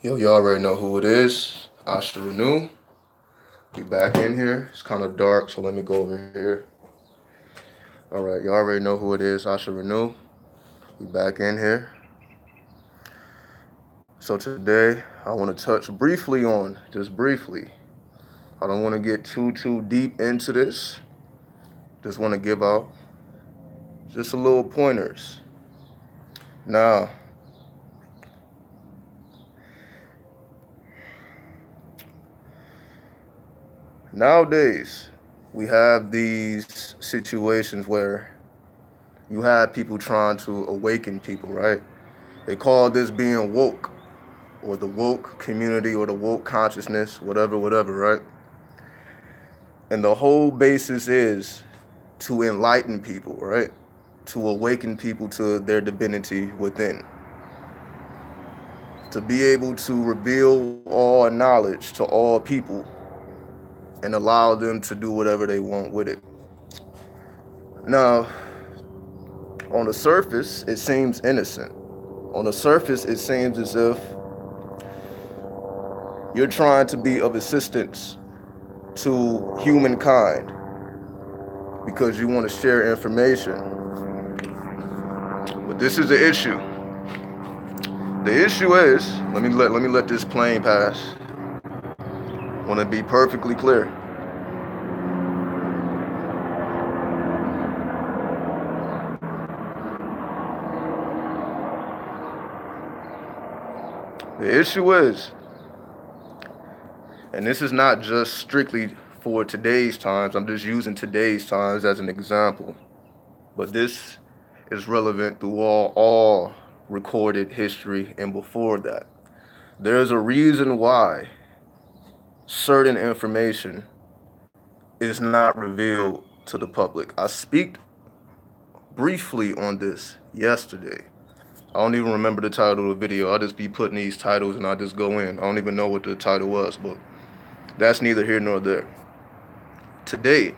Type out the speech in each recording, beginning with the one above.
Yo, you already know who it is. Asharenu. We back in here. It's kind of dark, so let me go over here. All right, you already know who it is. Asharenu. We back in here. So today, I want to touch briefly on, just briefly. I don't want to get too deep into this. Just want to give out just a little pointers. Now, nowadays, we have these situations where you have people trying to awaken people, right? They call this being woke, or the woke community, or the woke consciousness, whatever, right? And the whole basis is to enlighten people, right? To awaken people to their divinity within, to be able to reveal all knowledge to all people and allow them to do whatever they want with it. Now, on the surface, it seems innocent. On the surface, it seems as if you're trying to be of assistance to humankind because you want to share information. But this is the issue. The issue is, let me let this plane pass. I want to be perfectly clear. The issue is, and this is not just strictly for today's times, I'm just using today's times as an example, but this is relevant through all recorded history and before that. There's a reason why certain information is not revealed to the public. I speak briefly on this yesterday. I don't even remember the title of the video. I'll just be putting these titles and I just go in. I don't even know what the title was, but that's neither here nor there. Today,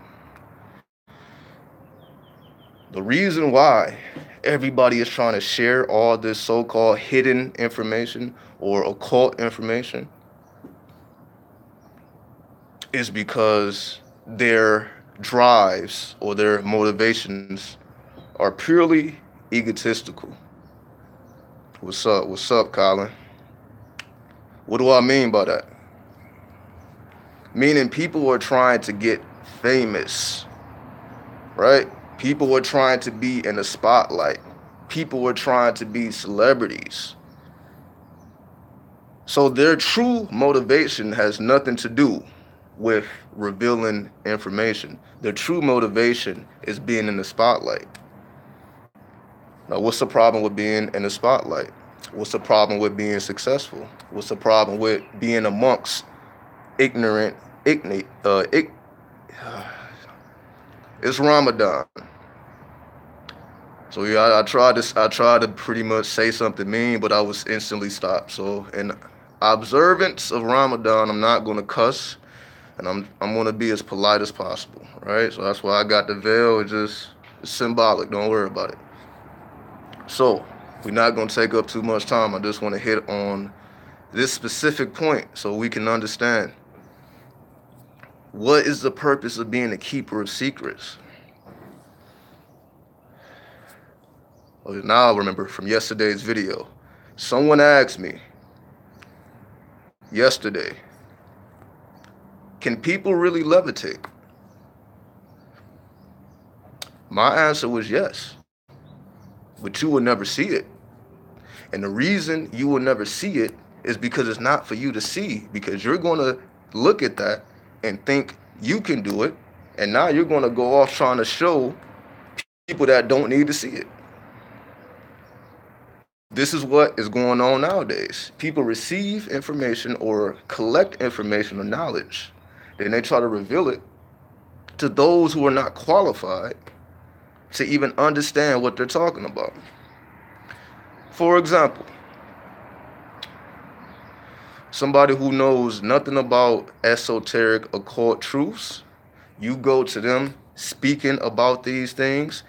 the reason why everybody is trying to share all this so-called hidden information or occult information is because their drives or their motivations are purely egotistical. What's up? What's up, Colin? What do I mean by that? Meaning people are trying to get famous, right? People are trying to be in the spotlight. People are trying to be celebrities. So their true motivation has nothing to do with revealing information. Their true motivation is being in the spotlight. Now, what's the problem with being in the spotlight? What's the problem with being successful? What's the problem with being amongst ignorant, ignorant, it's Ramadan. So yeah, I tried to pretty much say something mean, but I was instantly stopped. So in observance of Ramadan, I'm not gonna cuss, and I'm gonna be as polite as possible, right? So that's why I got the veil. It's symbolic. Don't worry about it. So we're not gonna take up too much time. I just want to hit on this specific point so we can understand what is the purpose of being a keeper of secrets. Now I remember from yesterday's video. Someone asked me yesterday, can people really levitate? My answer was yes, but you will never see it. And the reason you will never see it is because it's not for you to see, because you're going to look at that and think you can do it. And now you're going to go off trying to show people that don't need to see it. This is what is going on nowadays. People receive information or collect information or knowledge. Then they try to reveal it to those who are not qualified to even understand what they're talking about. For example, somebody who knows nothing about esoteric occult truths, you go to them speaking about these things,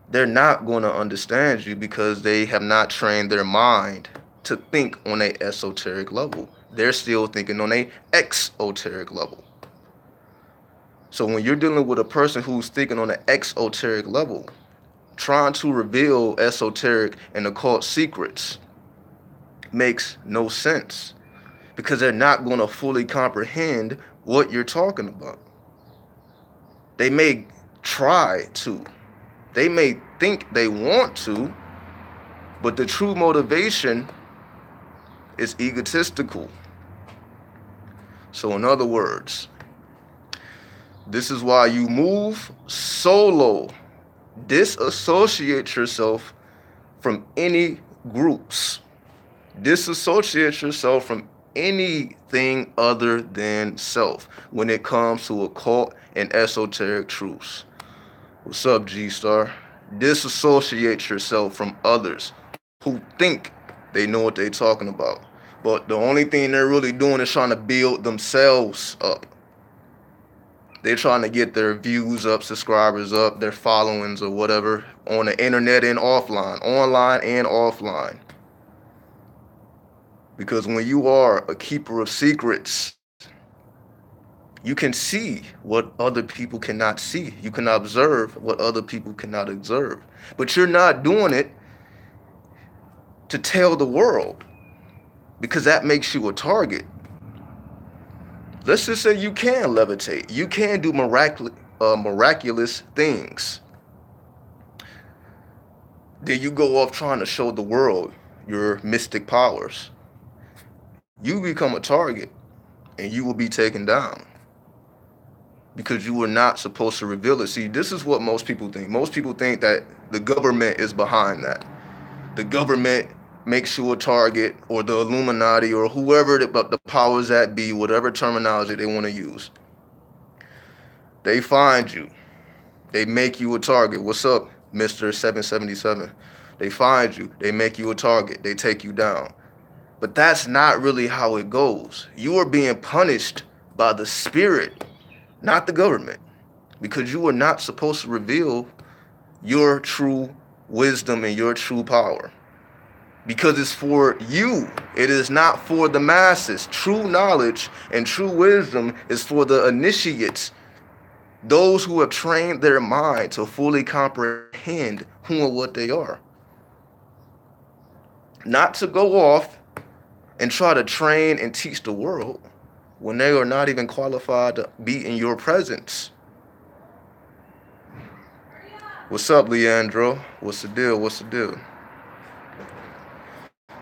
they're not going to understand you because they have not trained their mind to think on a esoteric level. They're still thinking on a exoteric level. So when you're dealing with a person who's thinking on an exoteric level, trying to reveal esoteric and occult secrets makes no sense, because they're not going to fully comprehend what you're talking about. They may try to, they may think they want to, but the true motivation is egotistical. So in other words, this is why you move solo. Disassociate yourself from any groups. Disassociate yourself from anything other than self when it comes to occult and esoteric truths. What's up, G-Star? Disassociate yourself from others who think they know what they're talking about. But the only thing they're really doing is trying to build themselves up. They're trying to get their views up, subscribers up, their followings or whatever on the internet and offline, online and offline. Because when you are a keeper of secrets, you can see what other people cannot see. You can observe what other people cannot observe. But you're not doing it to tell the world, because that makes you a target. Let's just say you can levitate. You can do miraculous things. Then you go off trying to show the world your mystic powers. You become a target and you will be taken down, because you were not supposed to reveal it. See, this is what most people think. Most people think that the government is behind that. The government makes you a target, or the Illuminati, or whoever the powers that be, whatever terminology they want to use. They find you. They make you a target. What's up, Mr. 777? They find you. They make you a target. They take you down. But that's not really how it goes. You are being punished by the spirit, not the government, because you are not supposed to reveal your true wisdom and your true power, because it's for you. It is not for the masses. True knowledge and true wisdom is for the initiates, those who have trained their mind to fully comprehend who and what they are. Not to go off and try to train and teach the world when they are not even qualified to be in your presence. What's up, Leandro? What's the deal? What's the deal?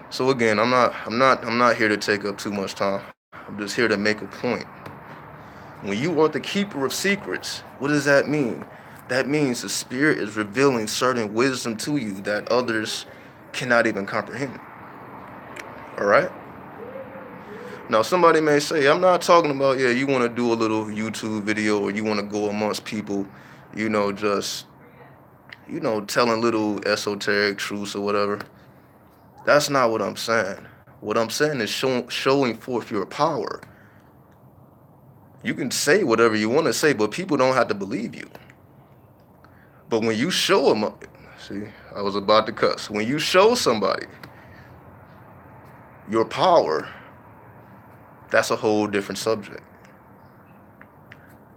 So again, I'm not here to take up too much time. I'm just here to make a point. When you are the keeper of secrets, what does that mean? That means the spirit is revealing certain wisdom to you that others cannot even comprehend. All right? Now, somebody may say, I'm not talking about, you want to do a little YouTube video, or you want to go amongst people, just, telling little esoteric truths or whatever. That's not what I'm saying. What I'm saying is showing forth your power. You can say whatever you want to say, but people don't have to believe you. But when you show them, see, I was about to cuss. When you show somebody your power, that's a whole different subject.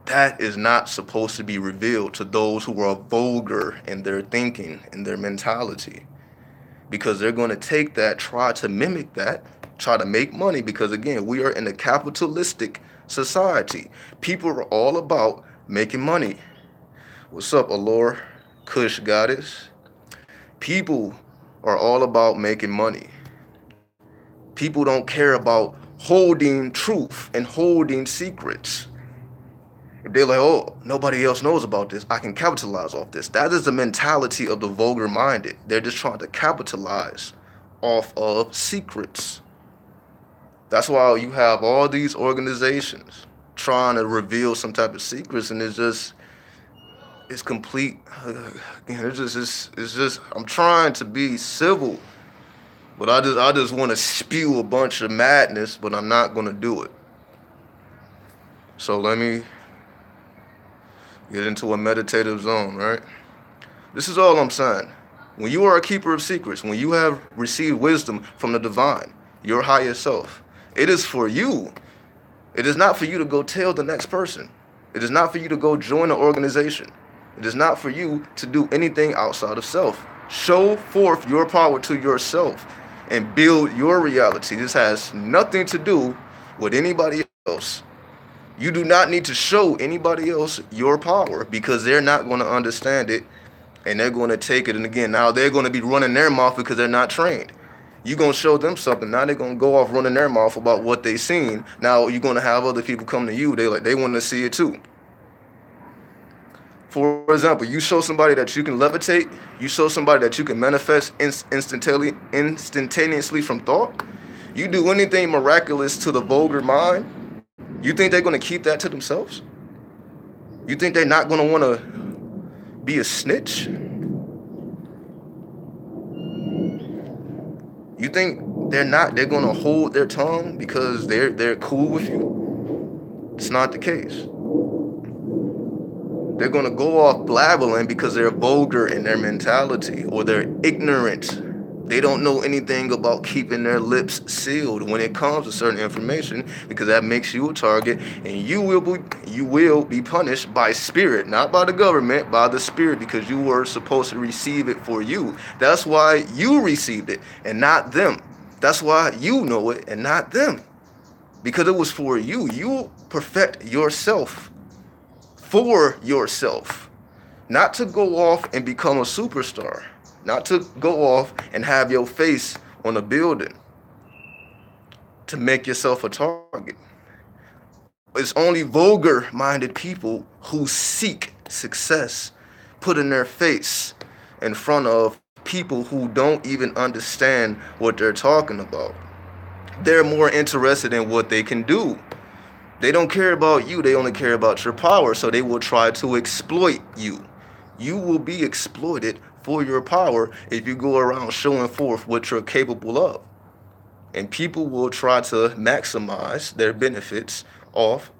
That is not supposed to be revealed to those who are vulgar in their thinking and their mentality, because they're going to take that, try to mimic that, try to make money, because again, we are in a capitalistic society. People are all about making money. What's up, Allure? Kush Goddess? People are all about making money. People don't care about holding truth and holding secrets. If they're like, oh, nobody else knows about this, I can capitalize off this. That is the mentality of the vulgar minded. They're just trying to capitalize off of secrets. That's why you have all these organizations trying to reveal some type of secrets, and it's complete. It's just. I'm trying to be civil, but I just want to spew a bunch of madness, but I'm not gonna do it. So let me get into a meditative zone, right? This is all I'm saying. When you are a keeper of secrets, when you have received wisdom from the divine, your higher self, it is for you. It is not for you to go tell the next person. It is not for you to go join an organization. It is not for you to do anything outside of self. Show forth your power to yourself and build your reality. This has nothing to do with anybody else. You do not need to show anybody else your power because they're not going to understand it and they're going to take it. And again, now they're going to be running their mouth because they're not trained. You're going to show them something. Now they're going to go off running their mouth about what they seen. Now you're going to have other people come to you. They want to see it too. For example, you show somebody that you can levitate. You show somebody that you can manifest instantaneously from thought. You do anything miraculous to the vulgar mind. You think they're going to keep that to themselves? You think they're not going to want to be a snitch? You think they're going to hold their tongue because they're cool with you? It's not the case. They're going to go off blabbering because they're vulgar in their mentality or they're ignorant. They don't know anything about keeping their lips sealed when it comes to certain information because that makes you a target and you will be punished by spirit, not by the government, by the spirit because you were supposed to receive it for you. That's why you received it and not them. That's why you know it and not them because it was for you. You perfect yourself for yourself, not to go off and become a superstar, not to go off and have your face on a building to make yourself a target. It's only vulgar-minded people who seek success, putting their face in front of people who don't even understand what they're talking about. They're more interested in what they can do. They don't care about you, they only care about your power, so they will try to exploit you. You will be exploited for your power if you go around showing forth what you're capable of. And people will try to maximize their benefits of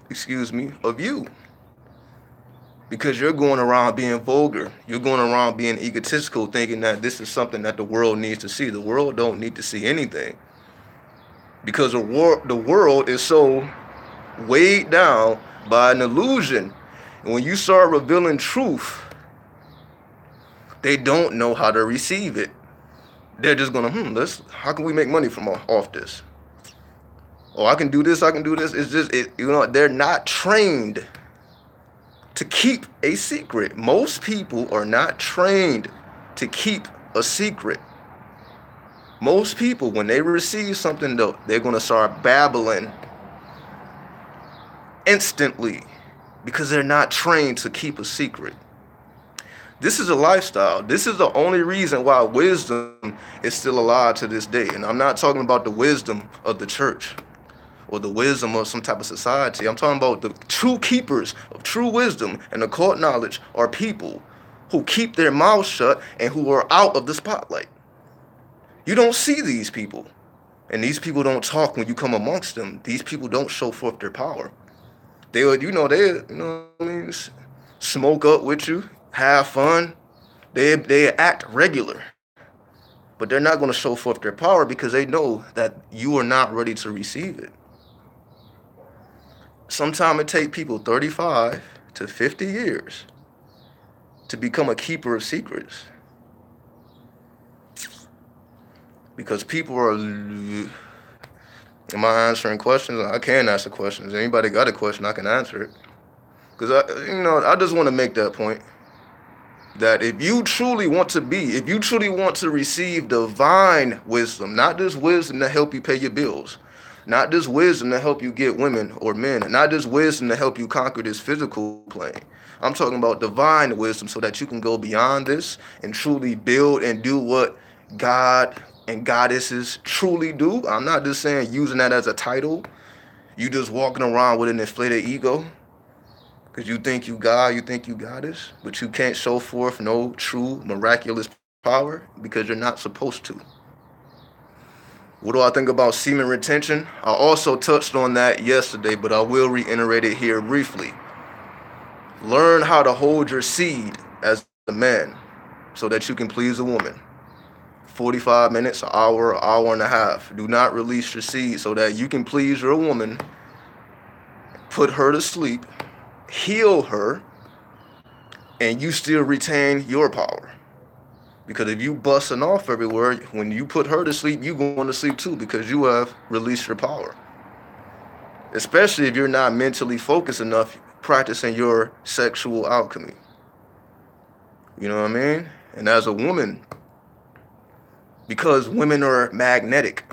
you. Because you're going around being vulgar. You're going around being egotistical, thinking that this is something that the world needs to see. The world don't need to see anything. Because the world is so weighed down by an illusion. And when you start revealing truth, they don't know how to receive it. They're just gonna, how can we make money from off this? Oh, I can do this. It's just, they're not trained to keep a secret. Most people are not trained to keep a secret. Most people, when they receive something, though, they're gonna start babbling instantly because they're not trained to keep a secret. This is a lifestyle. This is the only reason why wisdom is still alive to this day. And I'm not talking about the wisdom of the church or the wisdom of some type of society. I'm talking about the true keepers of true wisdom and occult knowledge are people who keep their mouths shut and who are out of the spotlight. You don't see these people. And these people don't talk when you come amongst them. These people don't show forth their power. They smoke up with you, have fun. They act regular. But they're not going to show forth their power because they know that you are not ready to receive it. Sometimes it takes people 35 to 50 years to become a keeper of secrets. Because people are... Am I answering questions? I can answer questions. Anybody got a question, I can answer it. Because I just want to make that point. That if you truly want to receive divine wisdom, not just wisdom to help you pay your bills, not just wisdom to help you get women or men, not just wisdom to help you conquer this physical plane. I'm talking about divine wisdom so that you can go beyond this and truly build and do what God and goddesses truly do. I'm not just saying using that as a title. You just walking around with an inflated ego because you think you God, you think you goddess, but you can't show forth no true miraculous power because you're not supposed to. What do I think about semen retention? I also touched on that yesterday, but I will reiterate it here briefly. Learn how to hold your seed as a man. so that you can please a woman. 45 minutes, an hour and a half. Do not release your seed so that you can please your woman, put her to sleep, heal her, and you still retain your power. Because if you busting off everywhere, when you put her to sleep, you going to sleep too because you have released your power. Especially if you're not mentally focused enough practicing your sexual alchemy. You know what I mean? And as a woman, because women are magnetic,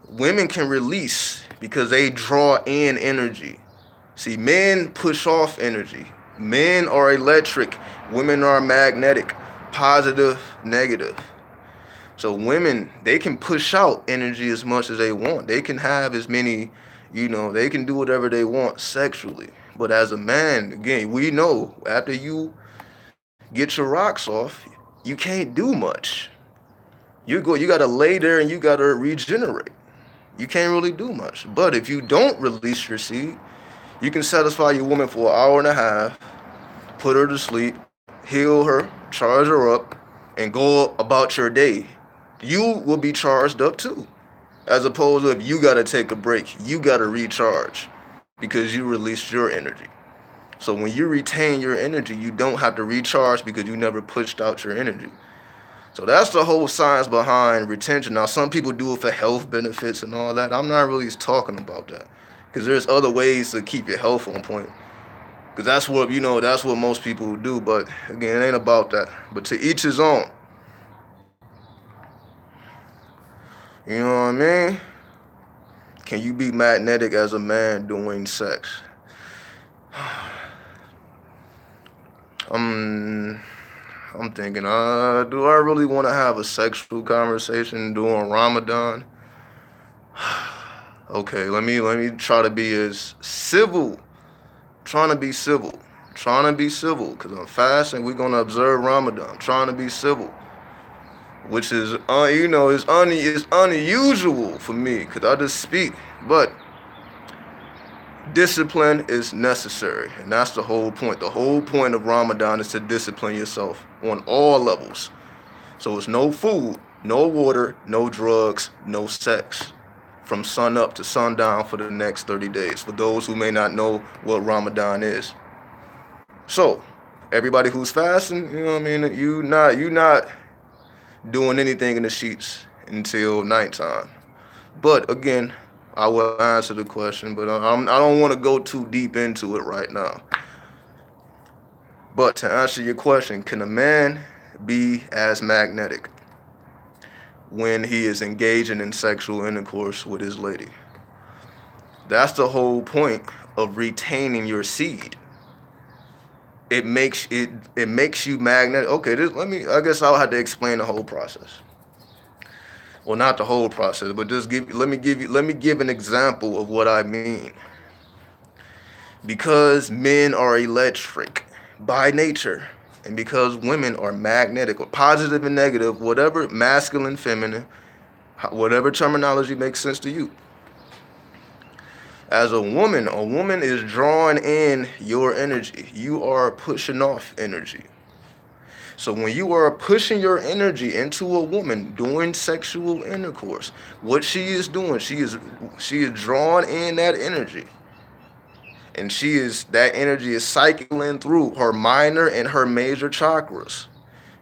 women can release because they draw in energy. See, men push off energy. Men are electric. Women are magnetic. Positive, negative. So women, they can push out energy as much as they want. They can have as many, they can do whatever they want sexually. But as a man, again, we know after you get your rocks off, you can't do much. You gotta lay there and you gotta regenerate. You can't really do much. But if you don't release your seed, you can satisfy your woman for an hour and a half, put her to sleep, heal her, charge her up, and go about your day. You will be charged up too. As opposed to if you gotta take a break, you gotta recharge because you released your energy. So when you retain your energy, you don't have to recharge because you never pushed out your energy. So that's the whole science behind retention. Now, some people do it for health benefits and all that. I'm not really talking about that because there's other ways to keep your health on point. Because that's what most people do. But again, it ain't about that. But to each his own. You know what I mean? Can you be magnetic as a man doing sex? I'm thinking, do I really want to have a sexual conversation during Ramadan? Okay, let me try to be as civil. Trying to be civil, because I'm fasting. We're gonna observe Ramadan. Trying to be civil, which is is unusual for me because I just speak. But discipline is necessary, and that's the whole point. The whole point of Ramadan is to discipline yourself on all levels. So it's no food, no water, no drugs, no sex from sun up to sundown for the next 30 days, for those who may not know what Ramadan is. So, everybody who's fasting, you not doing anything in the sheets until nighttime. But again, I will answer the question, but I don't want to go too deep into it right now. But to answer your question, can a man be as magnetic when he is engaging in sexual intercourse with his lady? That's the whole point of retaining your seed. It makes you magnetic. Okay, I guess I'll have to explain the whole process. Well, not the whole process, but let me give an example of what I mean. Because men are electric by nature, and because women are magnetic, or positive and negative, whatever, masculine, feminine, whatever terminology makes sense to you. As a woman is drawing in your energy. You are pushing off energy. So when you are pushing your energy into a woman doing sexual intercourse, what she is doing, she is drawing in that energy. And that energy is cycling through her minor and her major chakras.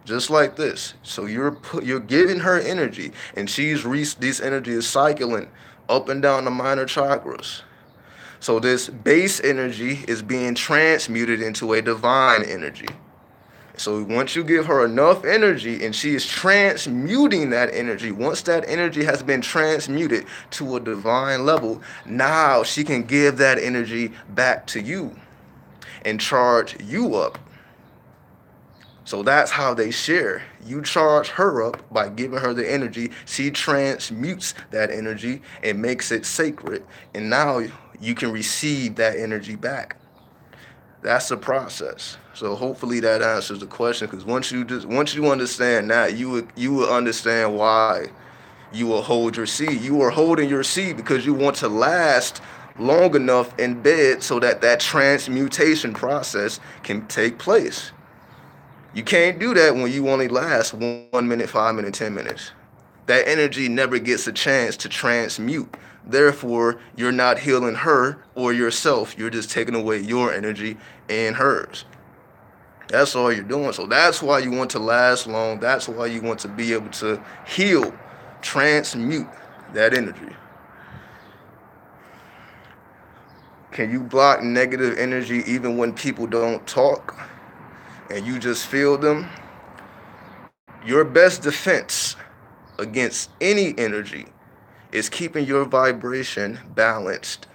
Just like this. So you're giving her energy, and this energy is cycling up and down the minor chakras. So this base energy is being transmuted into a divine energy. So once you give her enough energy and she is transmuting that energy, once that energy has been transmuted to a divine level, now she can give that energy back to you and charge you up. So that's how they share. You charge her up by giving her the energy. She transmutes that energy and makes it sacred. And now you can receive that energy back. That's the process. So hopefully that answers the question. Because once you understand that, you will understand why you will hold your seed. You are holding your seed because you want to last long enough in bed so that transmutation process can take place. You can't do that when you only last 1 minute, 5 minutes, 10 minutes. That energy never gets a chance to transmute. Therefore, you're not healing her or yourself. You're just taking away your energy and hers. That's all you're doing. So that's why you want to last long. That's why you want to be able to heal, transmute that energy. Can you block negative energy even when people don't talk and you just feel them? Your best defense against any energy is keeping your vibration balanced.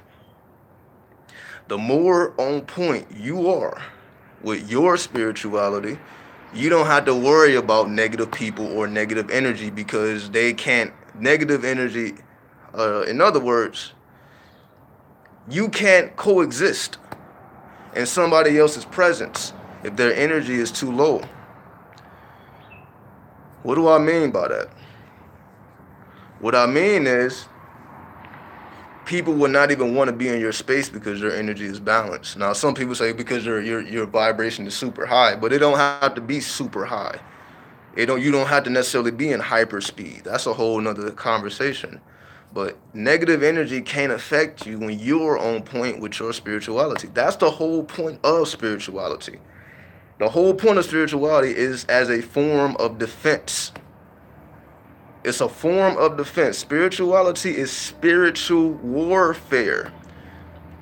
The more on point you are with your spirituality, you don't have to worry about negative people or negative energy because they can't. Negative energy, in other words, you can't coexist in somebody else's presence if their energy is too low. What do I mean by that? What I mean is people would not even want to be in your space because your energy is balanced. Now, some people say because your vibration is super high, but it don't have to be super high. You don't have to necessarily be in hyperspeed. That's a whole nother conversation. But negative energy can't affect you when you're on point with your spirituality. That's the whole point of spirituality. The whole point of spirituality is as a form of defense. It's a form of defense. Spirituality is spiritual warfare.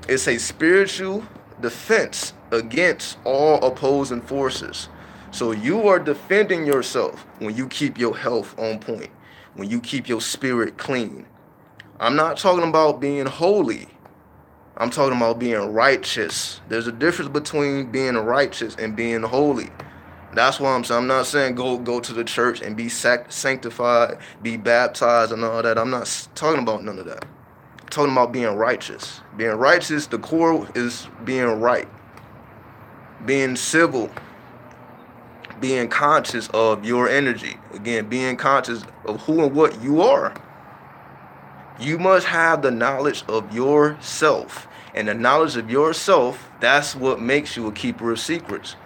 It's a spiritual defense against all opposing forces. So you are defending yourself when you keep your health on point, when you keep your spirit clean. I'm not talking about being holy. I'm talking about being righteous. There's a difference between being righteous and being holy. That's why I'm saying. I'm not saying go to the church and be sanctified, be baptized and all that. I'm not talking about none of that. I'm talking about being righteous. Being righteous, the core is being right. Being civil. Being conscious of your energy. Again, being conscious of who and what you are. You must have the knowledge of yourself. And the knowledge of yourself, that's what makes you a keeper of secrets.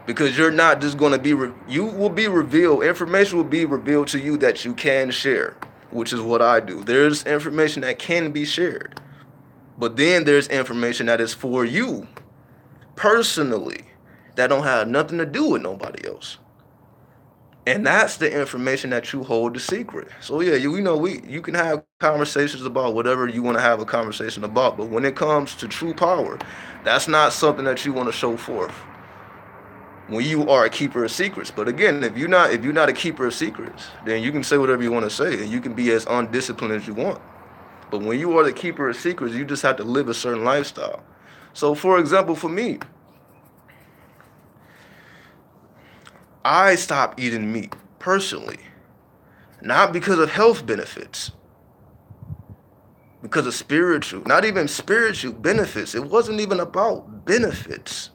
Because you're not just going to be, you will be revealed, information will be revealed to you that you can share, which is what I do. There's information that can be shared. But then there's information that is for you, personally, that don't have nothing to do with nobody else. And that's the information that you hold the secret. So yeah, you can have conversations about whatever you want to have a conversation about. But when it comes to true power, that's not something that you want to show forth when you are a keeper of secrets. But again, if you're not a keeper of secrets, then you can say whatever you want to say and you can be as undisciplined as you want. But when you are the keeper of secrets, you just have to live a certain lifestyle. So for example, for me, I stopped eating meat personally, not because of health benefits, because of not even spiritual benefits. It wasn't even about benefits.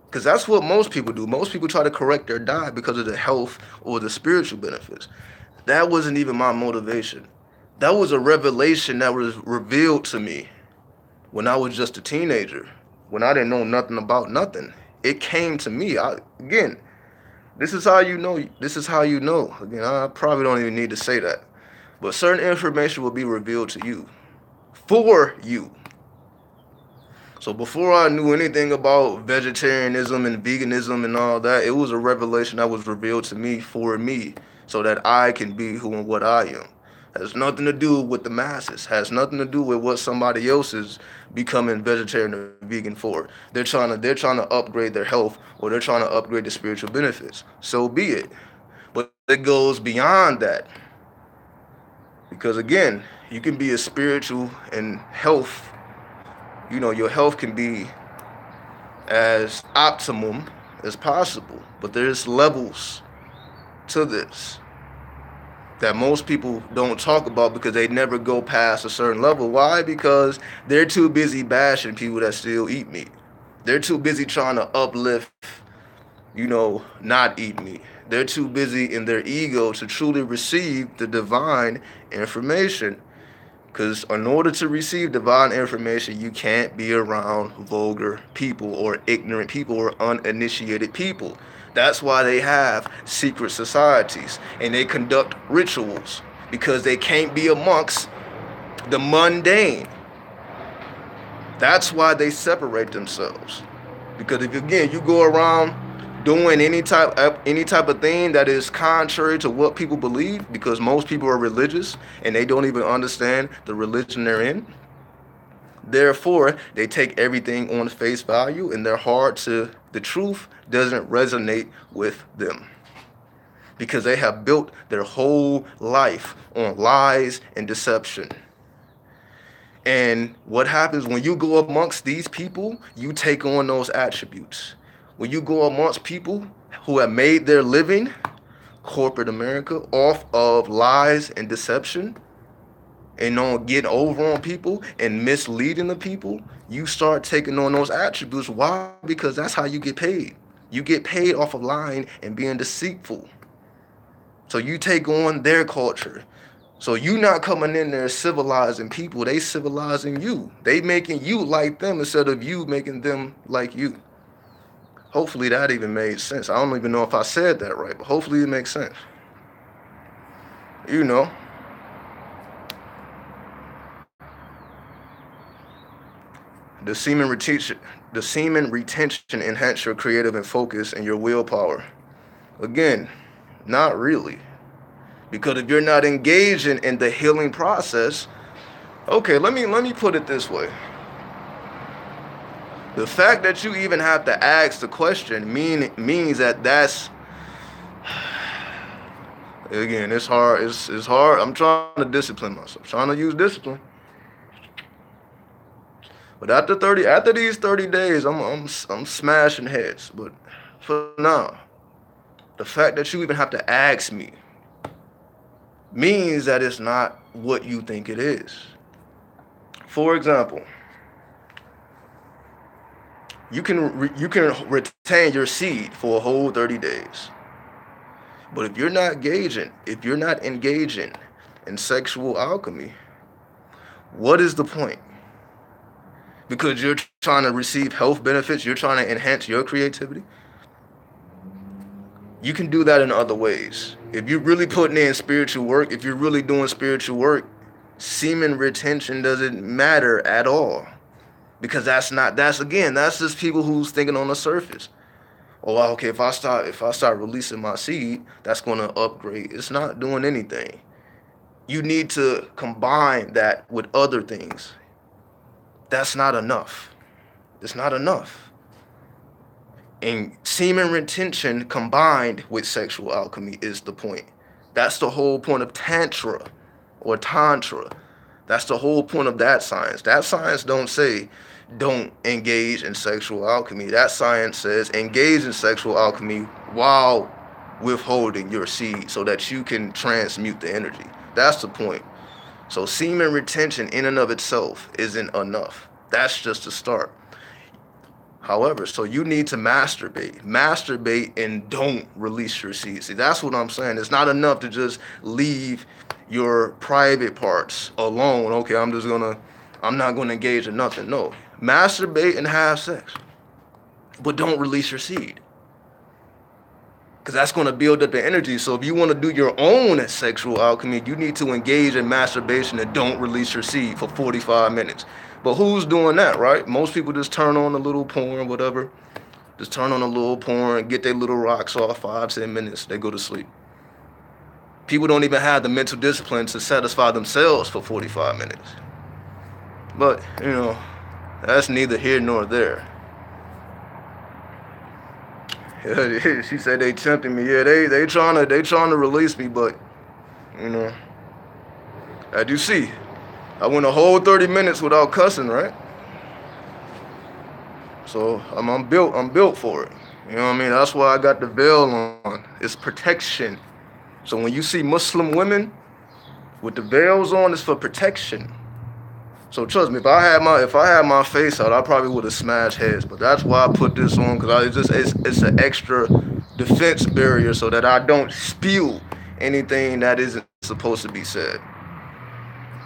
Because that's what most people do. Most people try to correct their diet because of the health or the spiritual benefits. That wasn't even my motivation. That was a revelation that was revealed to me when I was just a teenager, when I didn't know nothing about nothing. It came to me. Again, this is how you know. This is how you know. Again, I probably don't even need to say that. But certain information will be revealed to you, for you. So before I knew anything about vegetarianism and veganism and all that, it was a revelation that was revealed to me for me so that I can be who and what I am. Has nothing to do with the masses. Has nothing to do with what somebody else is becoming vegetarian or vegan for. They're trying to upgrade their health or they're trying to upgrade the spiritual benefits. So be it. But it goes beyond that. Because again, you can be a spiritual and health. Your health can be as optimum as possible, but there's levels to this that most people don't talk about because they never go past a certain level. Why? Because they're too busy bashing people that still eat meat. They're too busy trying to uplift, not eat meat. They're too busy in their ego to truly receive the divine information. Because in order to receive divine information, you can't be around vulgar people or ignorant people or uninitiated people. That's why they have secret societies and they conduct rituals, because they can't be amongst the mundane. That's why they separate themselves. Because if again you go around doing any type of thing that is contrary to what people believe, because most people are religious and they don't even understand the religion they're in. Therefore, they take everything on face value, and the truth doesn't resonate with them, because they have built their whole life on lies and deception. And what happens when you go amongst these people, you take on those attributes. When you go amongst people who have made their living, corporate America, off of lies and deception, and on getting over on people and misleading the people, you start taking on those attributes. Why? Because that's how you get paid. You get paid off of lying and being deceitful. So you take on their culture. So you not coming in there civilizing people, they civilizing you. They making you like them instead of you making them like you. Hopefully that even made sense. I don't even know if I said that right, but hopefully it makes sense. You know. The semen retention enhance your creative and focus and your willpower. Again, not really. Because if you're not engaging in the healing process, okay, let me put it this way. The fact that you even have to ask the question means that's again, it's hard. It's hard. I'm trying to discipline myself. Trying to use discipline. But after these 30 days, I'm smashing heads. But for now, the fact that you even have to ask me means that it's not what you think it is. For example, you can retain your seed for a whole 30 days. But if you're not engaging in sexual alchemy, what is the point? Because you're trying to receive health benefits, you're trying to enhance your creativity. You can do that in other ways. If you're really putting in spiritual work, if you're really doing spiritual work, semen retention doesn't matter at all. Because that's just people who's thinking on the surface. Oh, okay, if I start releasing my seed, that's going to upgrade. It's not doing anything. You need to combine that with other things. That's not enough. It's not enough. And semen retention combined with sexual alchemy is the point. That's the whole point of Tantra or Tantra. That's the whole point of that science. That science don't say don't engage in sexual alchemy. That science says engage in sexual alchemy while withholding your seed so that you can transmute the energy. That's the point. So semen retention in and of itself isn't enough. That's just a start. However, so you need to masturbate and don't release your seed. See, that's what I'm saying. It's not enough to just leave your private parts alone. Okay, I'm not gonna engage in nothing. No, masturbate and have sex, but don't release your seed. Because that's going to build up the energy. So if you want to do your own sexual alchemy, you need to engage in masturbation and don't release your seed for 45 minutes. But who's doing that, right? Most people just turn on a little porn, whatever. Just turn on a little porn, get their little rocks off, 5-10 minutes, they go to sleep. People don't even have the mental discipline to satisfy themselves for 45 minutes. But, that's neither here nor there. She said they tempting me. Yeah, they trying to release me, but as you see, I went a whole 30 minutes without cussing, right? So I'm built for it. You know what I mean? That's why I got the veil on. It's protection. So when you see Muslim women with the veils on, it's for protection. So trust me, if I had my face out, I probably would have smashed heads. But that's why I put this on, because it's an extra defense barrier so that I don't spew anything that isn't supposed to be said.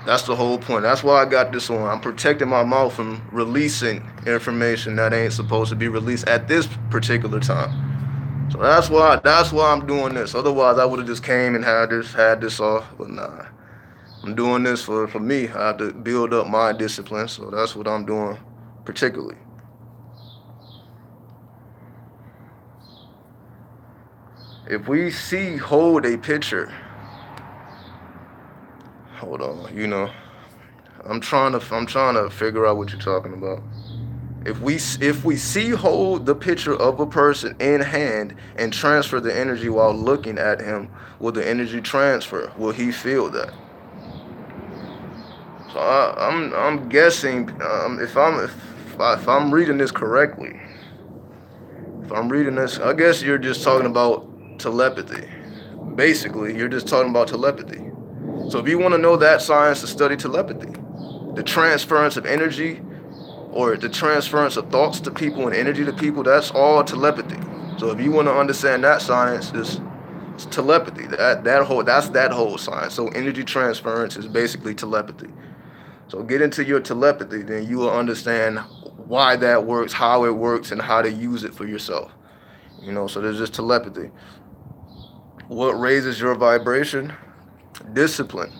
That's the whole point. That's why I got this on. I'm protecting my mouth from releasing information that ain't supposed to be released at this particular time. So that's why I'm doing this. Otherwise, I would have just came and had this off. But nah, I'm doing this for me. I have to build up my discipline. So that's what I'm doing, particularly. If we hold a picture, hold on, I'm trying to figure out what you're talking about. If we hold the picture of a person in hand and transfer the energy while looking at him, will the energy transfer? Will he feel that? So I'm guessing, if I'm reading this correctly, if I'm reading this, I guess you're just talking about telepathy. Basically, you're just talking about telepathy. So if you want to know that science, to study telepathy, the transference of energy or the transference of thoughts to people and energy to people, that's all telepathy. So if you want to understand that science, it's telepathy. That's that whole science. So energy transference is basically telepathy. So get into your telepathy, then you will understand why that works, how it works, and how to use it for yourself. So there's just telepathy. What raises your vibration? Discipline.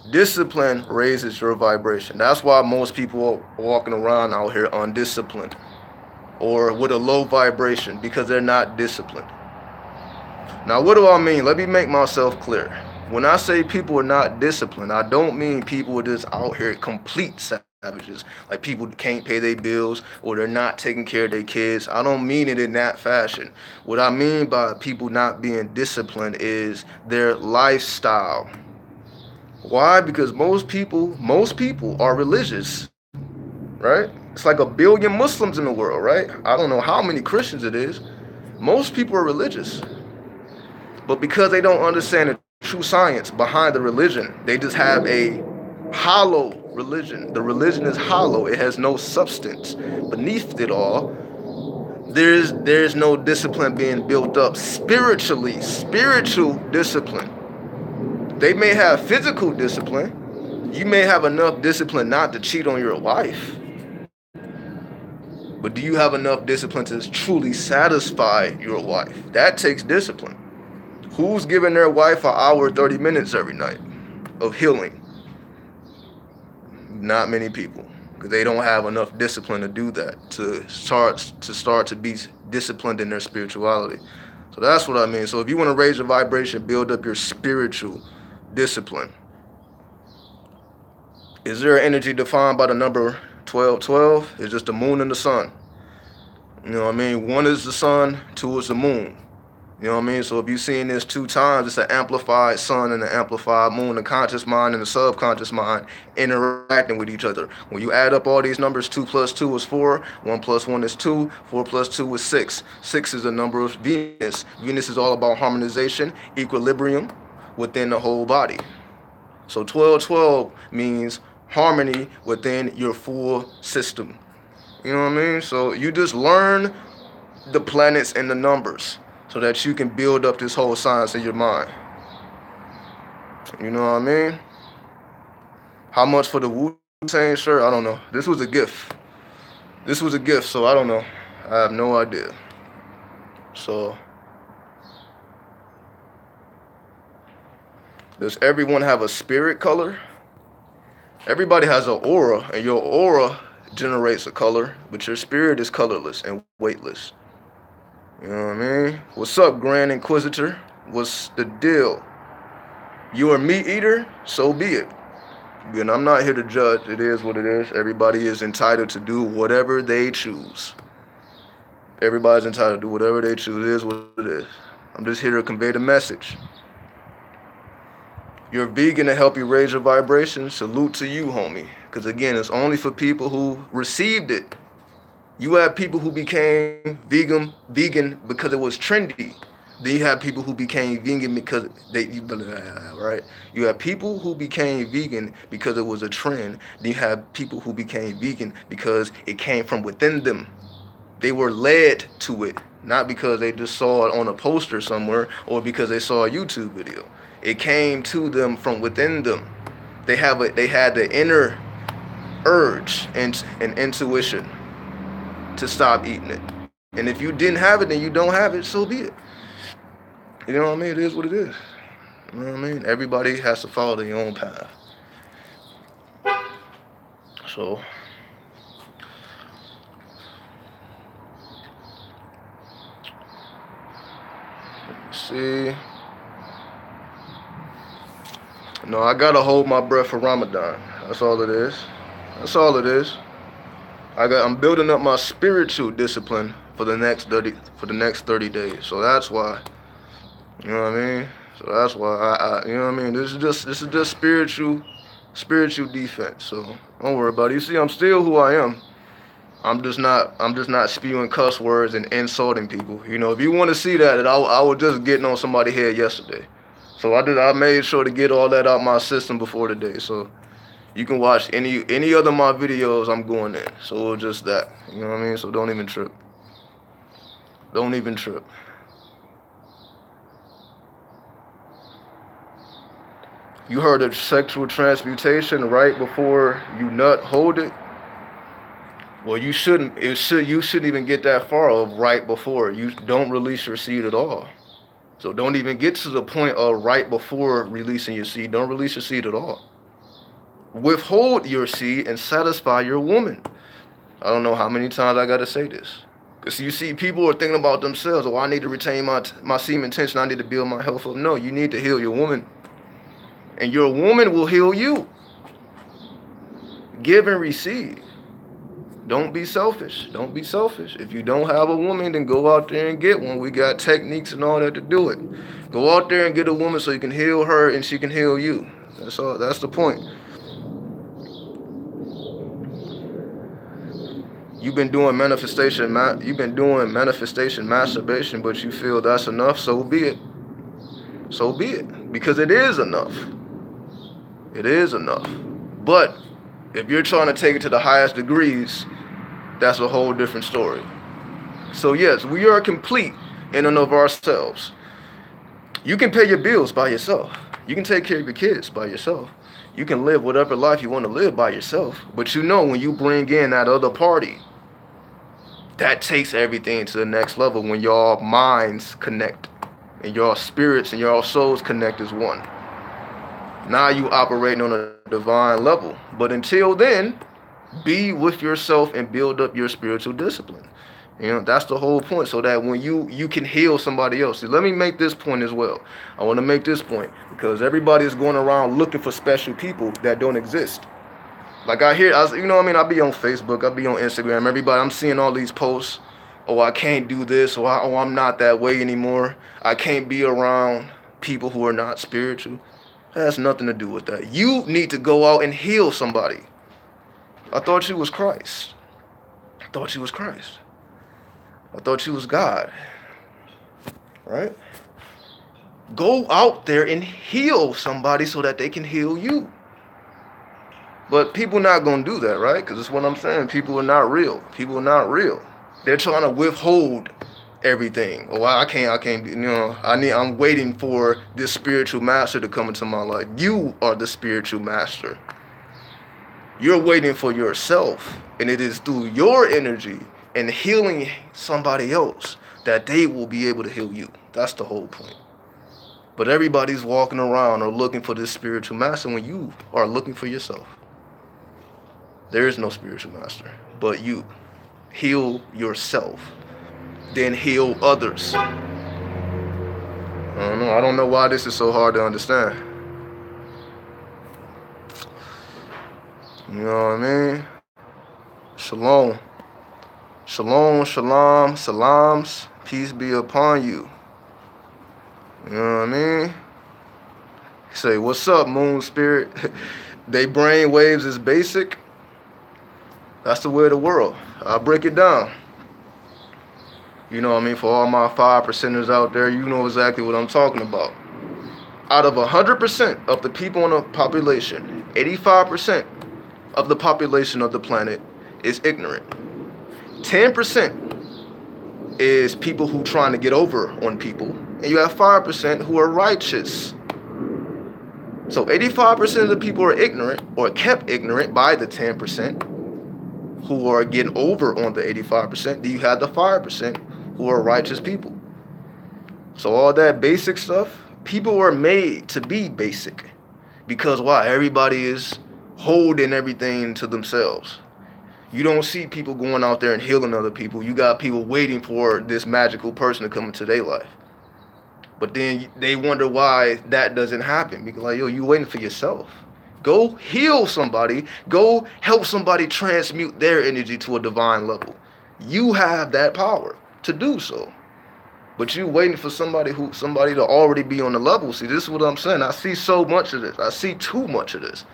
Discipline raises your vibration. That's why most people are walking around out here undisciplined or with a low vibration, because they're not disciplined. Now, what do I mean? Let me make myself clear. When I say people are not disciplined, I don't mean people are just out here complete savages, like people can't pay their bills or they're not taking care of their kids. I don't mean it in that fashion. What I mean by people not being disciplined is their lifestyle. Why? Because most people are religious, right? It's like a billion Muslims in the world, right? I don't know how many Christians it is. Most people are religious. But because they don't understand the true science behind the religion, they just have a hollow religion. The religion is hollow. It has no substance. Beneath it all, there's no discipline being built up spiritually, spiritual discipline. They may have physical discipline. You may have enough discipline not to cheat on your wife. But do you have enough discipline to truly satisfy your wife? That takes discipline. Who's giving their wife an hour, 30 minutes every night of healing? Not many people, because they don't have enough discipline to do that, to start to be disciplined in their spirituality. So that's what I mean. So if you want to raise your vibration, build up your spiritual discipline. Is there energy defined by the number 1212? It's just the moon and the sun. You know what I mean? One is the sun, two is the moon. You know what I mean? So if you've seen this 2 times, it's an amplified sun and an amplified moon, the conscious mind and the subconscious mind interacting with each other. When you add up all these numbers, 2 plus 2 is 4, 1 plus 1 is 2, 4 plus 2 is 6. 6 is the number of Venus. Venus is all about harmonization, equilibrium within the whole body. So 1212 means harmony within your full system. You know what I mean? So you just learn the planets and the numbers so that you can build up this whole science in your mind. You know what I mean? How much for the Wu-Tang shirt? I don't know. This was a gift. So I don't know. I have no idea. So, does everyone have a spirit color? Everybody has an aura, and your aura generates a color, but your spirit is colorless and weightless. You know what I mean? What's up, Grand Inquisitor? What's the deal? You a meat eater? So be it. Again, I'm not here to judge. It is what it is. Everybody is entitled to do whatever they choose. Everybody's entitled to do whatever they choose. It is what it is. I'm just here to convey the message. You're vegan to help you raise your vibration. Salute to you, homie. Because again, it's only for people who received it. You have people who became vegan because it was trendy. Then you have people who became vegan because right? You have people who became vegan because it was a trend. Then you have people who became vegan because it came from within them. They were led to it, not because they just saw it on a poster somewhere or because they saw a YouTube video. It came to them from within them. they had the inner urge and intuition to stop eating it. And if you didn't have it and you don't have it, so be it. You know what I mean? It is what it is. You know what I mean? Everybody has to follow their own path. So see. No, I gotta hold my breath for Ramadan. That's all it is. That's all it is. I'm building up my spiritual discipline for the next 30 days. So that's why. You know what I mean? So that's why I you know what I mean? This is just spiritual defense. So don't worry about it. You see, I'm still who I am. I'm just not spewing cuss words and insulting people. You know, if you want to see that, I was just getting on somebody's head yesterday. So I made sure to get all that out my system before today. So you can watch any other of my videos, I'm going in. So it's just that. You know what I mean? So don't even trip. Don't even trip. You heard of sexual transmutation right before you nut hold it? Well, you shouldn't even get that far of right before. You don't release your seed at all. So don't even get to the point of right before releasing your seed. Don't release your seed at all. Withhold your seed and satisfy your woman. I don't know how many times I got to say this. Because you see, people are thinking about themselves. Oh, I need to retain my semen tension. I need to build my health up. No, you need to heal your woman. And your woman will heal you. Give and receive. Don't be selfish. Don't be selfish. If you don't have a woman, then go out there and get one. We got techniques and all that to do it. Go out there and get a woman so you can heal her and she can heal you. That's all. That's the point. You've been doing manifestation masturbation, but you feel that's enough, so be it. So be it. Because it is enough. It is enough. But if you're trying to take it to the highest degrees, that's a whole different story. So yes, we are complete in and of ourselves. You can pay your bills by yourself. You can take care of your kids by yourself. You can live whatever life you want to live by yourself. But you know, when you bring in that other party, that takes everything to the next level when y'all minds connect and y'all spirits and y'all souls connect as one. Now you operating on a divine level. But until then, be with yourself and build up your spiritual discipline. You know, that's the whole point. So that when you can heal somebody else. See, let me make this point as well. I want to make this point because everybody is going around looking for special people that don't exist. Like you know what I mean? I be on Facebook, I be on Instagram. Everybody, I'm seeing all these posts. Oh, I can't do this. Or I'm not that way anymore. I can't be around people who are not spiritual. That has nothing to do with that. You need to go out and heal somebody. I thought you was Christ. I thought you was Christ. I thought you was God. Right? Go out there and heal somebody so that they can heal you. But people not going to do that, right? Because that's what I'm saying. People are not real. People are not real. They're trying to withhold everything. Oh, I can't, you know, I'm waiting for this spiritual master to come into my life. You are the spiritual master. You're waiting for yourself, and it is through your energy and healing somebody else that they will be able to heal you. That's the whole point. But everybody's walking around or looking for this spiritual master when you are looking for yourself. There is no spiritual master but you. Heal yourself. Then heal others. I don't know why this is so hard to understand. You know what I mean? Shalom. Shalom, shalom, salams. Peace be upon you. You know what I mean? Say, what's up, moon spirit? They brain waves is basic. That's the way of the world. I'll break it down. You know what I mean? For all my 5%ers out there, you know exactly what I'm talking about. Out of 100% of the people in the population, 85% of the population of the planet is ignorant. 10% is people who trying to get over on people. And you have 5% who are righteous. So 85% of the people are ignorant or kept ignorant by the 10% who are getting over on the 85%. Then you have the 5% who are righteous people. So all that basic stuff, people are made to be basic. Because why? Everybody is holding everything to themselves. You don't see people going out there and healing other people. You got people waiting for this magical person to come into their life. But then they wonder why that doesn't happen. Because like, yo, you waiting for yourself. Go heal somebody. Go help somebody transmute their energy to a divine level. You have that power to do so. But you waiting for somebody to already be on the level. See, this is what I'm saying. I see so much of this. I see too much of this.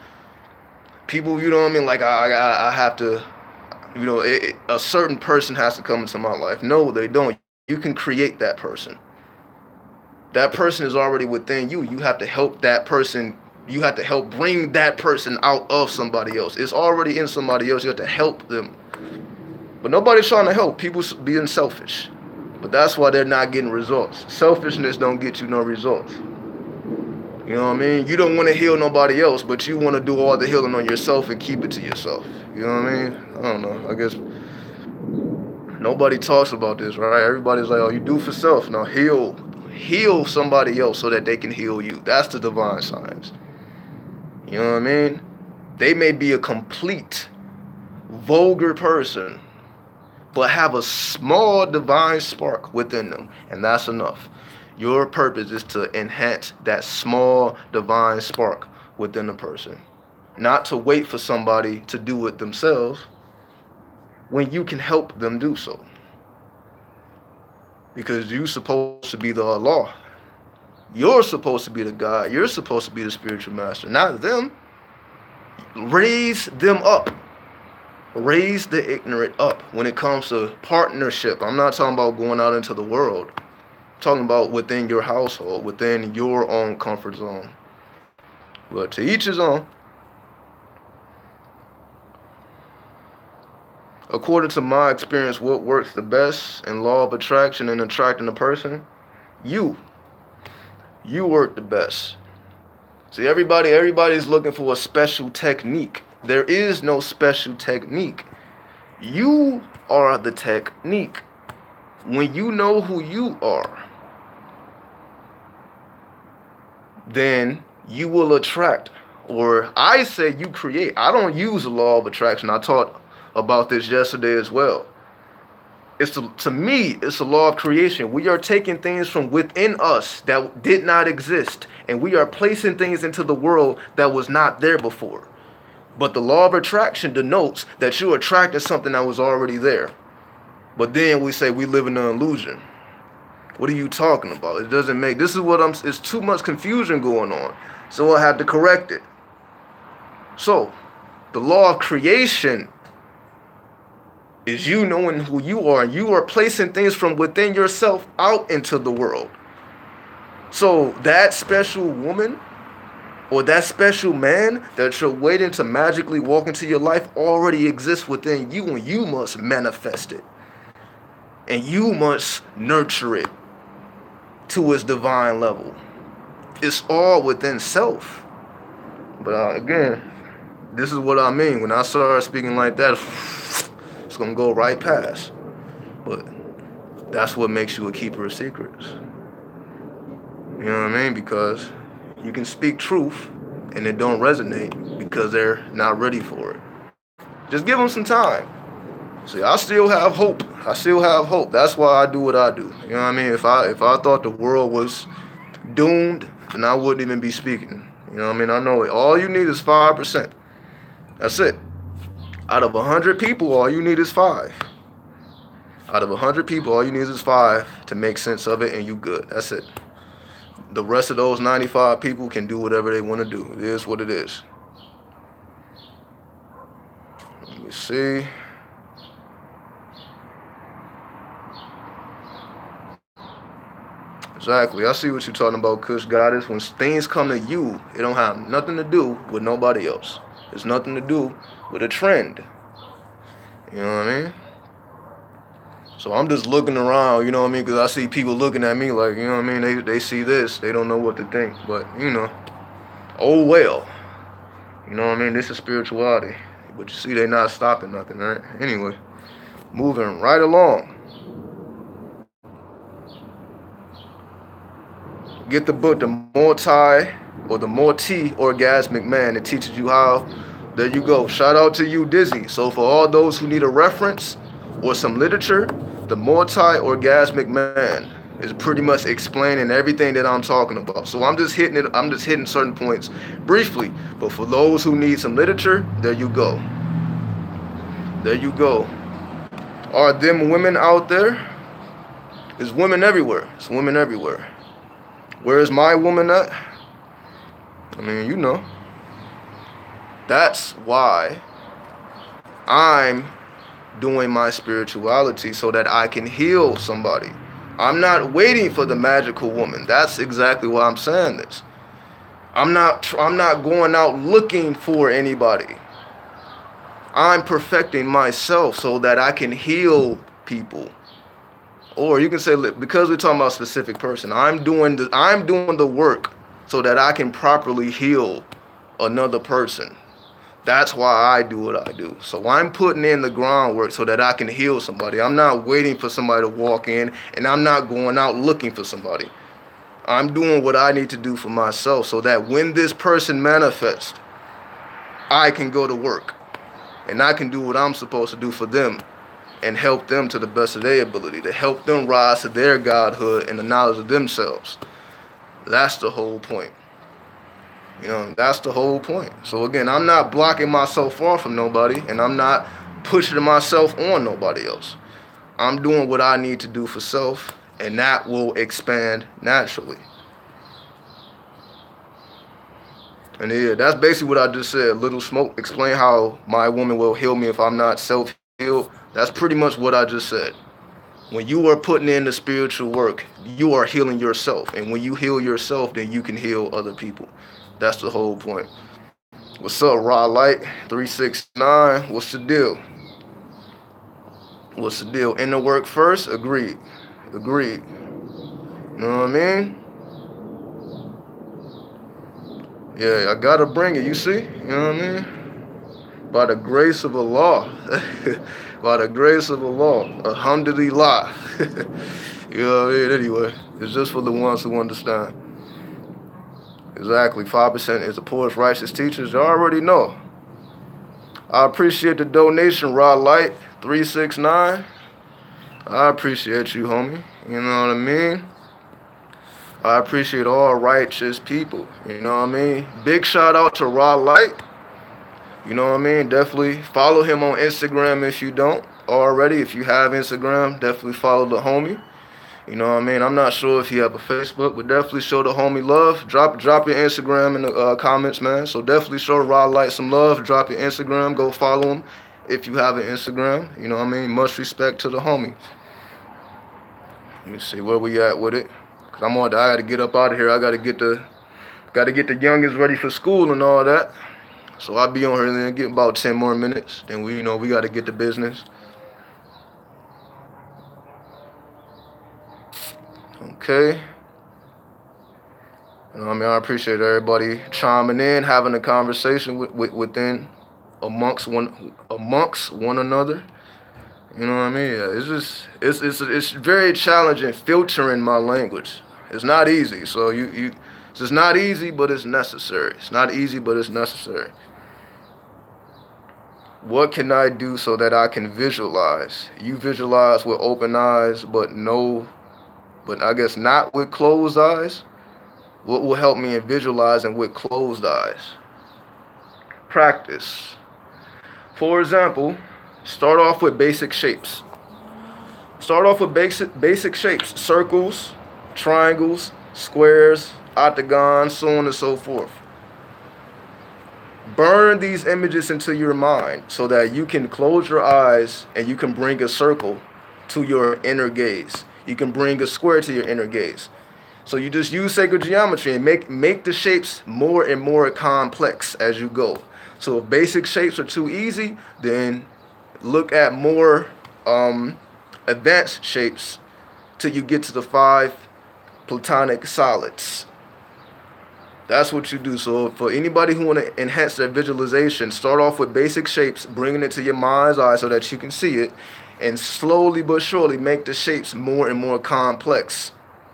People, you know what I mean? Like I have to, you know, a certain person has to come into my life. No, they don't. You can create that person. That person is already within you. You have to help that person. You have to help bring that person out of somebody else. It's already in somebody else. You have to help them. But nobody's trying to help. People being selfish. But that's why they're not getting results. Selfishness don't get you no results. You know what I mean? You don't want to heal nobody else, but you want to do all the healing on yourself and keep it to yourself. You know what I mean? I don't know. I guess nobody talks about this, right? Everybody's like, oh, you do for self. Now heal somebody else so that they can heal you. That's the divine science. You know what I mean? They may be a complete vulgar person, but have a small divine spark within them, and that's enough. Your purpose is to enhance that small divine spark within a person, not to wait for somebody to do it themselves when you can help them do so. Because you're supposed to be the Allah. You're supposed to be the God. You're supposed to be the spiritual master, not them. Raise them up. Raise the ignorant up when it comes to partnership. I'm not talking about going out into the world. I'm talking about within your household, within your own comfort zone. But to each his own. According to my experience, what works the best in law of attraction and attracting a person? You work the best. See, everybody's looking for a special technique. There is no special technique. You are the technique. When you know who you are, then you will attract. Or I say you create. I don't use the law of attraction. I taught about this yesterday as well. To me, it's a law of creation. We are taking things from within us that did not exist, and we are placing things into the world that was not there before. But the law of attraction denotes that you're attracting something that was already there. But then we say we live in an illusion. What are you talking about? It doesn't make, it's too much confusion going on. So I have to correct it. So, the law of creation is you knowing who you are. You are placing things from within yourself out into the world. So that special woman or that special man that you're waiting to magically walk into your life already exists within you, and you must manifest it. And you must nurture it to its divine level. It's all within self. But again, this is what I mean. When I start speaking like that, it's going to go right past. But that's what makes you a keeper of secrets. You know what I mean? Because you can speak truth and it don't resonate because they're not ready for it. Just give them some time. See, I still have hope. That's why I do what I do. You know what I mean? If I thought the world was doomed, then I wouldn't even be speaking. You know what I mean? I know it. All you need is 5%. That's it. Out of 100 people, all you need is 5. Out of 100 people, all you need is 5 to make sense of it, and you good. That's it. The rest of those 95 people can do whatever they want to do. It is what it is. Let me see. Exactly. I see what you're talking about, Kush Goddess. When things come to you, it don't have nothing to do with nobody else. It's nothing to do with a trend. You know what I mean? So I'm just looking around, you know what I mean? Because I see people looking at me like, you know what I mean? They see this. They don't know what to think. But, you know, Oh well. You know what I mean? This is spirituality. But you see, they not stopping nothing, right? Anyway, moving right along. Get the book, The Multi-Orgasmic Man. It teaches you how. There you go. Shout out to you, Dizzy. So for all those who need a reference or some literature, The Multi-Orgasmic Man is pretty much explaining everything that I'm talking about. So I'm just hitting it. I'm just hitting certain points briefly. But for those who need some literature, there you go. There you go. Are them women out there? There's women everywhere. It's women everywhere. Where's my woman at? I mean, you know. That's why I'm doing my spirituality so that I can heal somebody. I'm not waiting for the magical woman. That's exactly why I'm saying this. I'm not going out looking for anybody. I'm perfecting myself so that I can heal people. Or you can say, because we're talking about a specific person, I'm doing the work so that I can properly heal another person. That's why I do what I do. So I'm putting in the groundwork so that I can heal somebody. I'm not waiting for somebody to walk in, and I'm not going out looking for somebody. I'm doing what I need to do for myself so that when this person manifests, I can go to work. And I can do what I'm supposed to do for them and help them to the best of their ability, to help them rise to their godhood and the knowledge of themselves. That's the whole point. You know, that's the whole point. So again, I'm not blocking myself off from nobody, and I'm not pushing myself on nobody else. I'm doing what I need to do for self, and that will expand naturally. And yeah, that's basically what I just said. Little Smoke, explain how my woman will heal me if I'm not self-healed. That's pretty much what I just said. When you are putting in the spiritual work, you are healing yourself. And when you heal yourself, then you can heal other people. That's the whole point. What's up, Raw Light 369? What's the deal? What's the deal? In the work first? Agreed. Agreed. You know what I mean? Yeah, I gotta bring it, you see? You know what I mean? By the grace of Allah. By the grace of Allah. Alhamdulillah. You know what I mean? Anyway, it's just for the ones who understand. Exactly. 5% is the poorest righteous teachers. You already know. I appreciate the donation, Rod Light 369. I appreciate you, homie. You know what I mean? I appreciate all righteous people. You know what I mean? Big shout out to Rod Light. You know what I mean? Definitely follow him on Instagram if you don't already. If you have Instagram, definitely follow the homie. You know what I mean? I'm not sure if you have a Facebook, but definitely show the homie love. Drop your Instagram in the comments, man. So definitely show Rod Light some love. Drop your Instagram. Go follow him if you have an Instagram. You know what I mean? Much respect to the homie. Let me see where we at with it. Cause I gotta get up out of here. I gotta get the youngest ready for school and all that. So I'll be on here and then get about 10 more minutes. Then we gotta get to business. Okay. You know what I mean? I appreciate everybody chiming in, having a conversation within amongst one another. You know what I mean? Yeah, it's very challenging filtering my language. It's not easy. So it's not easy, but it's necessary. It's not easy, but it's necessary. What can I do so that I can visualize? You visualize with open eyes, but I guess not with closed eyes. What will help me in visualizing with closed eyes? Practice. For example, start off with basic shapes. Start off with basic shapes. Circles, triangles, squares, octagons, so on and so forth. Burn these images into your mind so that you can close your eyes and you can bring a circle to your inner gaze. You can bring a square to your inner gaze. So you just use sacred geometry and make the shapes more and more complex as you go. So if basic shapes are too easy, then look at more advanced shapes till you get to the 5 platonic solids. That's what you do. So for anybody who want to enhance their visualization, start off with basic shapes, bringing it to your mind's eye so that you can see it, and slowly but surely make the shapes more and more complex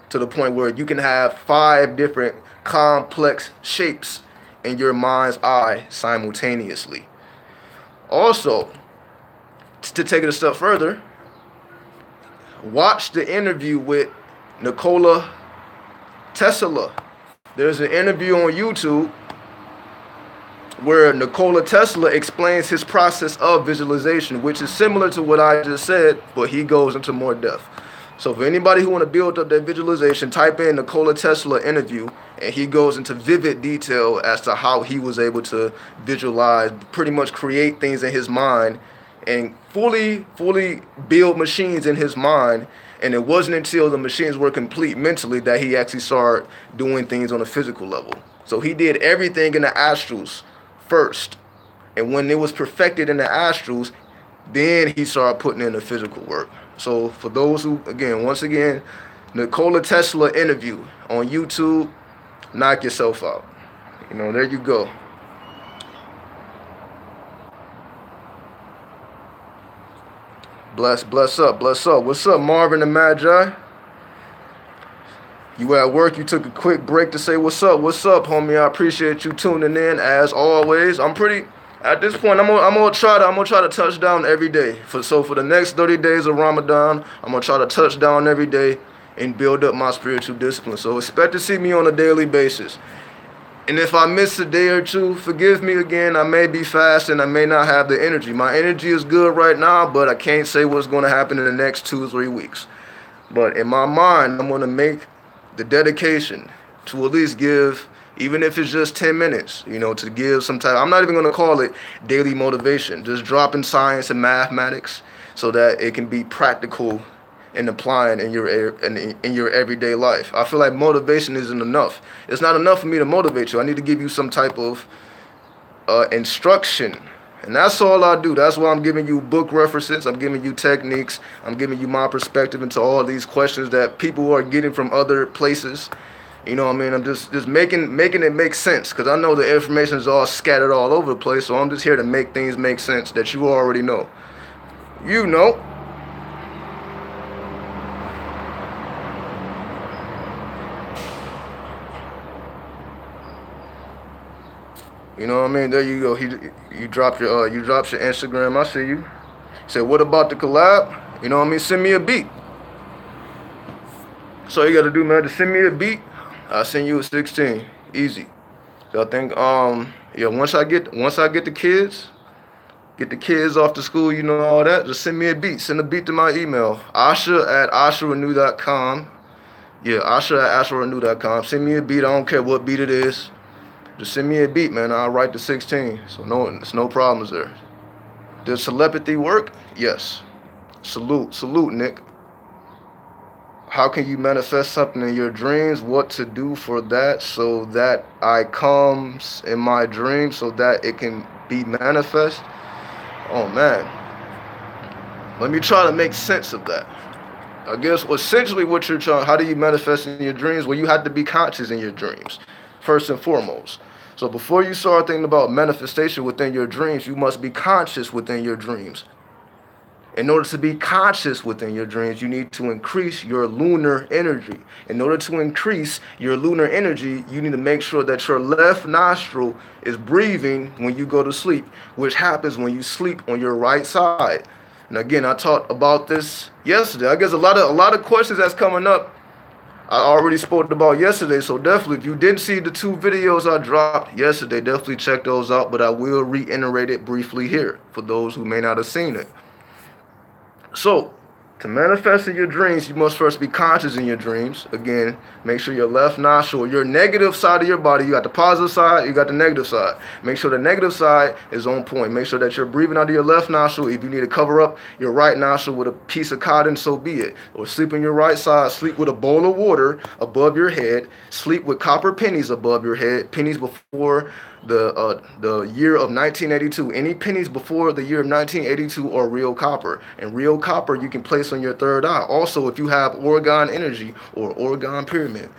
to the point where you can have 5 different complex shapes in your mind's eye simultaneously. Also, to take it a step further, watch the interview with Nikola Tesla. There's an interview on YouTube where Nikola Tesla explains his process of visualization, which is similar to what I just said, but he goes into more depth. So for anybody who want to build up their visualization, type in Nikola Tesla interview, and he goes into vivid detail as to how he was able to visualize, pretty much create things in his mind, and fully build machines in his mind. And it wasn't until the machines were complete mentally that he actually started doing things on a physical level. So he did everything in the astrals first. And when it was perfected in the astrals, then he started putting in the physical work. So for those who, once again, Nikola Tesla interview on YouTube, knock yourself out. There you go. Bless up. What's up, Marvin and Magi? You at work, you took a quick break to say what's up, homie. I appreciate you tuning in as always. At this point, I'm gonna try to touch down every day. For the next 30 days of Ramadan, I'm gonna try to touch down every day and build up my spiritual discipline. So expect to see me on a daily basis. And if I miss a day or two, forgive me again. I may be fasting. I may not have the energy. My energy is good right now, but I can't say what's going to happen in the next 2 or 3 weeks. But in my mind, I'm going to make the dedication to at least give, even if it's just 10 minutes, to give some time. I'm not even going to call it daily motivation. Just dropping science and mathematics so that it can be practical and applying in your everyday life. I feel like motivation isn't enough. It's not enough for me to motivate you. I need to give you some type of instruction. And that's all I do. That's why I'm giving you book references. I'm giving you techniques. I'm giving you my perspective into all these questions that people are getting from other places. I'm just making it make sense, because I know the information is all scattered all over the place. So I'm just here to make things make sense that you already know. There you go. You dropped your Instagram. I see you. Said, what about the collab? Send me a beat. So you got to do, man. Just send me a beat. I'll send you a 16. Easy. So I think once I get the kids off to school, all that. Just send me a beat. Send a beat to my email. asharenu.com. Yeah, asharenu.com. Send me a beat. I don't care what beat it is. Just send me a beat, man. I'll write the 16. So it's no problems there. Does telepathy work? Yes. Salute, Nick. How can you manifest something in your dreams? What to do for that so that I comes in my dream so that it can be manifest? Oh, man. Let me try to make sense of that. I guess essentially what you're trying, how do you manifest in your dreams? Well, you have to be conscious in your dreams, first and foremost. So before you start thinking about manifestation within your dreams, you must be conscious within your dreams. In order to be conscious within your dreams, you need to increase your lunar energy. In order to increase your lunar energy, you need to make sure that your left nostril is breathing when you go to sleep, which happens when you sleep on your right side. And again, I talked about this yesterday. I guess a lot of questions that's coming up I already spoke about yesterday, so definitely if you didn't see the 2 videos I dropped yesterday, definitely check those out, but I will reiterate it briefly here for those who may not have seen it. So, to manifest in your dreams, you must first be conscious in your dreams. Again, make sure your left nostril, your negative side of your body, you got the positive side, you got the negative side. Make sure the negative side is on point. Make sure that you're breathing out of your left nostril. If you need to cover up your right nostril with a piece of cotton, so be it. Or sleep on your right side, sleep with a bowl of water above your head. Sleep with copper pennies above your head. Pennies before the year of 1982. Any pennies before the year of 1982 are real copper. And real copper you can place on your third eye. Also, if you have Oregon energy or Oregon pyramid.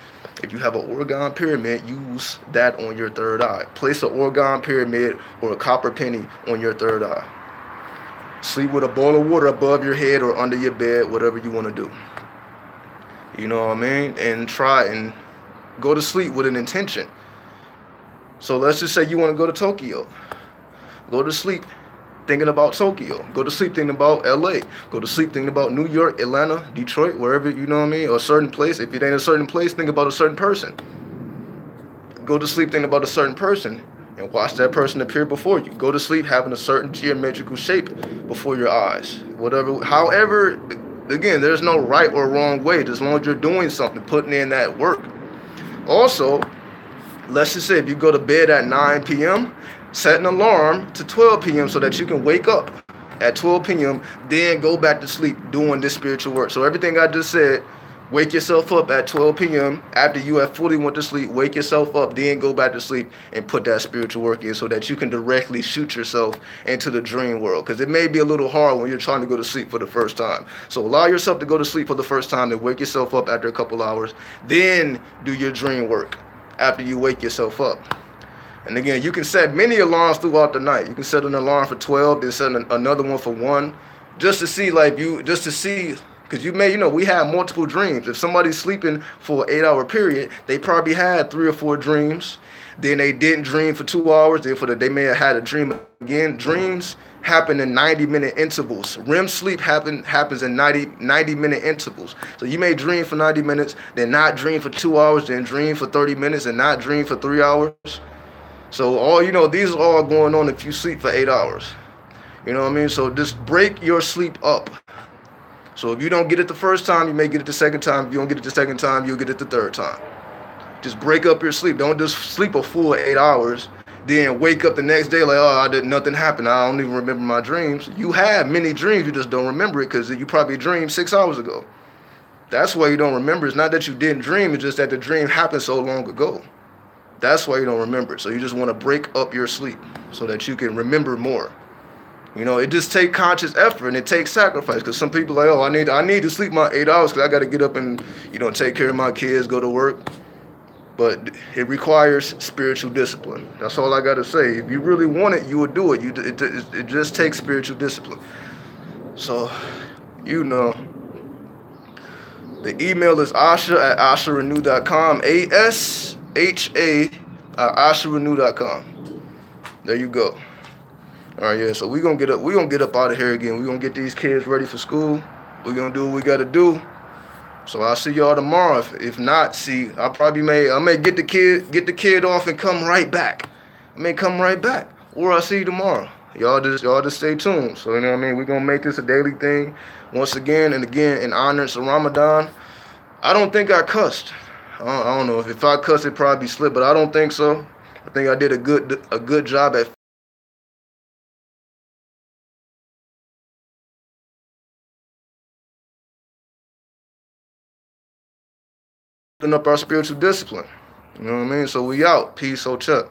If you have an orgone pyramid, use that on your third eye. Place an orgone pyramid or a copper penny on your third eye. Sleep with a bowl of water above your head or under your bed, whatever you want to do. You know what I mean? And try and go to sleep with an intention. So let's just say you want to go to Tokyo. Go to sleep thinking about Tokyo. Go to sleep thinking about LA. Go to sleep thinking about New York, Atlanta, Detroit, wherever, you know what I mean, or a certain place. If it ain't a certain place, think about a certain person. Go to sleep thinking about a certain person and watch that person appear before you. Go to sleep having a certain geometrical shape before your eyes. Whatever, however, again, there's no right or wrong way, as long as you're doing something, putting in that work. Also, let's just say if you go to bed at 9 p.m., set an alarm to 12 p.m. so that you can wake up at 12 p.m., then go back to sleep doing this spiritual work. So everything I just said, wake yourself up at 12 p.m. after you have fully went to sleep, wake yourself up, then go back to sleep and put that spiritual work in so that you can directly shoot yourself into the dream world. Because it may be a little hard when you're trying to go to sleep for the first time. So allow yourself to go to sleep for the first time, then wake yourself up after a couple hours, then do your dream work after you wake yourself up. And again, you can set many alarms throughout the night. You can set an alarm for 12, then set another one for 1, just to see, because you may, we have multiple dreams. If somebody's sleeping for an 8-hour period, they probably had 3 or 4 dreams. Then they didn't dream for 2 hours. Then they may have had a dream again. Dreams happen in 90-minute intervals. REM sleep happens in 90-minute intervals. So you may dream for 90 minutes, then not dream for 2 hours, then dream for 30 minutes, and not dream for 3 hours. So these are all going on if you sleep for 8 hours. You know what I mean? So just break your sleep up. So if you don't get it the first time, you may get it the second time. If you don't get it the second time, you'll get it the third time. Just break up your sleep. Don't just sleep a full 8 hours, then wake up the next day like, nothing happened. I don't even remember my dreams. You have many dreams, you just don't remember it because you probably dreamed 6 hours ago. That's why you don't remember. It's not that you didn't dream, it's just that the dream happened so long ago. That's why you don't remember it. So you just want to break up your sleep so that you can remember more. It just takes conscious effort and it takes sacrifice. Because some people are like, I need to sleep my 8 hours because I got to get up and take care of my kids, go to work. But it requires spiritual discipline. That's all I got to say. If you really want it, you would do it. It just takes spiritual discipline. So, the email is asharenu.com. asha@asharenu.com. There you go. All right, yeah. So we're gonna get up out of here again. We're gonna get these kids ready for school. We're gonna do what we gotta do. So I'll see y'all tomorrow. If not, I may get the kid off and come right back. Or I'll see you tomorrow. Y'all just stay tuned. So you know what I mean? We're gonna make this a daily thing. Once again and again in honor of Ramadan. I don't think I cussed. I don't know if I cussed, it probably slipped, but I don't think so. I think I did a good job at up our spiritual discipline. You know what I mean? So we out. Peace, ho, chuck.